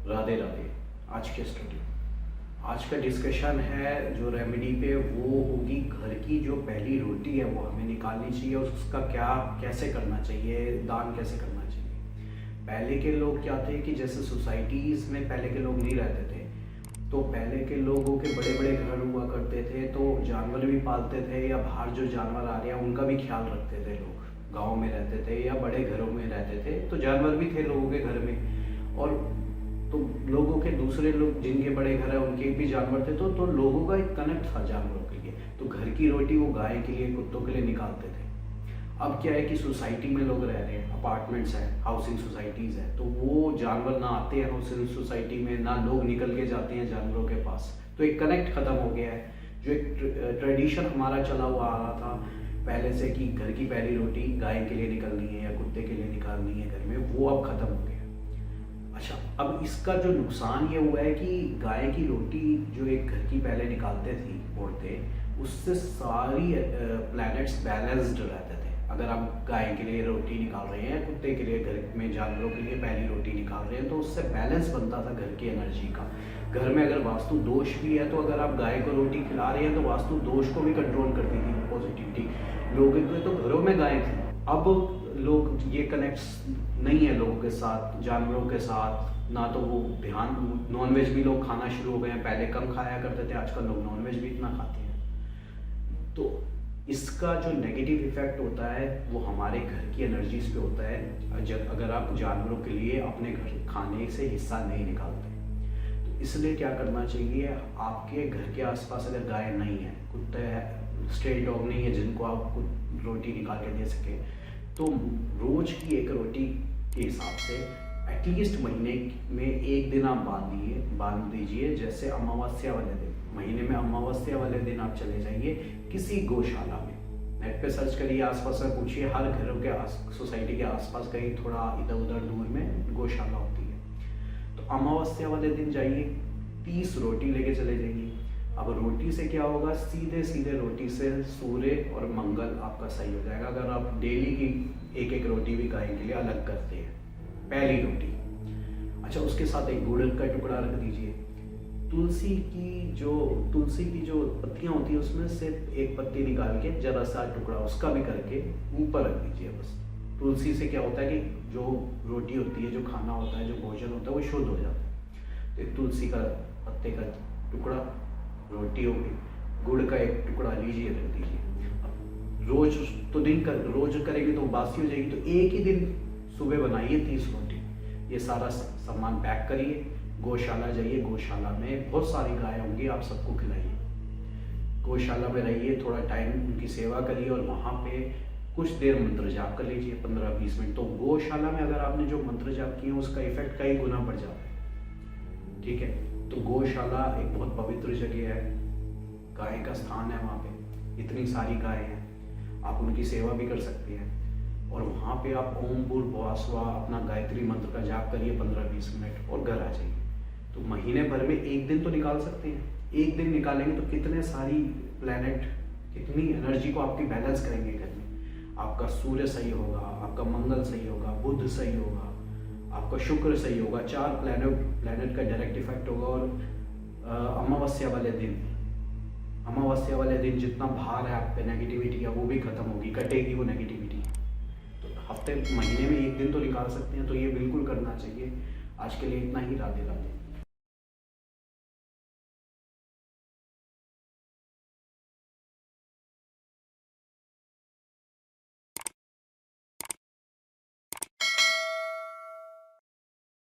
राधे राधे। आज के स्टडी, आज का डिस्कशन है जो रेमेडी पे, वो होगी घर की जो पहली रोटी है वो हमें निकालनी चाहिए और उसका क्या कैसे करना चाहिए, दान कैसे करना चाहिए। पहले के लोग क्या थे कि जैसे सोसाइटीज़ में पहले के लोग नहीं रहते थे, तो पहले के लोगों के बड़े बड़े घर हुआ करते थे, तो जानवर भी पालते थे या बाहर जो जानवर आ रहे हैं उनका भी ख्याल रखते थे। लोग गाँव में रहते थे या बड़े घरों में रहते थे, तो जानवर भी थे लोगों के घर में। और तो लोगों के दूसरे लोग जिनके बड़े घर है उनके भी जानवर थे, तो लोगों का एक कनेक्ट था जानवरों के लिए। तो घर की रोटी वो गाय के लिए, कुत्तों के लिए निकालते थे। अब क्या है कि सोसाइटी में लोग रह रहे हैं, अपार्टमेंट्स हैं, हाउसिंग सोसाइटीज़ हैं, तो वो जानवर ना आते हैं हाउसिंग सोसाइटी में, ना लोग निकल के जाते हैं जानवरों के पास। तो एक कनेक्ट ख़त्म हो गया है। जो एक ट्रेडिशन हमारा चला हुआ आ रहा था पहले से कि घर की पहली रोटी गाय के लिए निकलनी है या कुत्ते के लिए निकालनी है घर में, वो अब ख़त्म हो गया। अच्छा, अब इसका जो नुकसान ये हुआ है कि गाय की रोटी जो एक घर की पहले निकालते थी औरतें, उससे सारी प्लैनेट्स बैलेंस्ड रहते थे। अगर आप गाय के लिए रोटी निकाल रहे हैं, कुत्ते के लिए, घर में जानवरों के लिए पहली रोटी निकाल रहे हैं, तो उससे बैलेंस बनता था घर की एनर्जी का। घर में अगर वास्तु दोष भी है, तो अगर आप गाय को रोटी खिला रहे हैं तो वास्तु दोष को भी कंट्रोल करती थी पॉजिटिविटी। लोगों के तो घरों में गाय थी। अब लोग ये कनेक्ट नहीं है लोगों के साथ, जानवरों के साथ, ना तो वो ध्यान। नॉनवेज भी लोग खाना शुरू हो गए हैं, पहले कम खाया करते थे, आजकल लोग नॉनवेज भी इतना खाते हैं। तो इसका जो नेगेटिव इफेक्ट होता है वो हमारे घर की एनर्जीज पे होता है, अगर आप जानवरों के लिए अपने घर खाने से हिस्सा नहीं निकालते। तो इसलिए क्या करना चाहिए, आपके घर के आसपास अगर गाय नहीं है, कुत्ते है, स्ट्रे डॉग नहीं है जिनको आप रोटी निकाल के दे सके, तो रोज की एक रोटी के हिसाब से एटलीस्ट महीने में एक दिन आप बांध दीजिए। जैसे अमावस्या वाले दिन, महीने में अमावस्या वाले दिन आप चले जाइए किसी गौशाला में, नेट पे सर्च करिए, आसपास में पूछिए, हर घरों के सोसाइटी के आसपास कहीं थोड़ा इधर उधर दूर में गौशाला होती है। तो अमावस्या वाले दिन जाइए, 30 रोटी लेके चले जाइए। अब रोटी से क्या होगा, सीधे सीधे रोटी से सूर्य और मंगल आपका सही हो जाएगा। अगर आप डेली की एक एक रोटी भी गाय के लिए अलग करते हैं, पहली रोटी। अच्छा, उसके साथ एक गुड़ का टुकड़ा रख दीजिए। तुलसी की जो पत्तियां होती है उसमें से एक पत्ती निकाल के जरा सा टुकड़ा उसका भी करके ऊपर रख दीजिए। बस तुलसी से क्या होता है कि जो रोटी होती है, जो खाना होता है, जो भोजन होता है, वो शुद्ध हो जाता है। तो एक तुलसी का पत्ते का टुकड़ा, रोटी हो गई, गुड़ का एक टुकड़ा लीजिए, रख दीजिए। रोज तो रोज करेंगे तो बासी हो जाएगी, तो एक ही दिन सुबह बनाइए 30 रोटी। ये सारा सामान पैक करिए, गौशाला जाइए, गौशाला में बहुत सारी गाय होंगी, आप सबको खिलाइए। गौशाला में रहिए, थोड़ा टाइम उनकी सेवा करिए और वहाँ पे कुछ देर मंत्र जाप कर लीजिए, 15-20 मिनट। तो गौशाला में अगर आपने जो मंत्र जाप किए उसका इफेक्ट कई गुना बढ़ जाता है। ठीक है, तो गौशाला एक बहुत पवित्र जगह है, गाय का स्थान है वहाँ पे, इतनी सारी गाय हैं, आप उनकी सेवा भी कर सकते हैं। और वहाँ पे आप ओम भूर्भुवः स्वः अपना गायत्री मंत्र का जाप करिए 15-20 मिनट और घर आ जाइए। तो महीने भर में एक दिन तो निकाल सकते हैं। एक दिन निकालेंगे तो कितने सारी प्लैनेट, कितनी एनर्जी को आपकी बैलेंस करेंगे घर में। आपका सूर्य सही होगा, आपका मंगल सही होगा, बुध सही होगा, आपका शुक्र सही होगा, 4 प्लैनेट का डायरेक्ट इफेक्ट होगा। और अमावस्या वाले दिन जितना भार है आप पे नेगेटिविटी का, वो भी खत्म होगी, कटेगी वो नेगेटिविटी। तो महीने में एक दिन तो निकाल सकते हैं, तो ये बिल्कुल करना चाहिए। आज के लिए इतना ही। राधे राधे।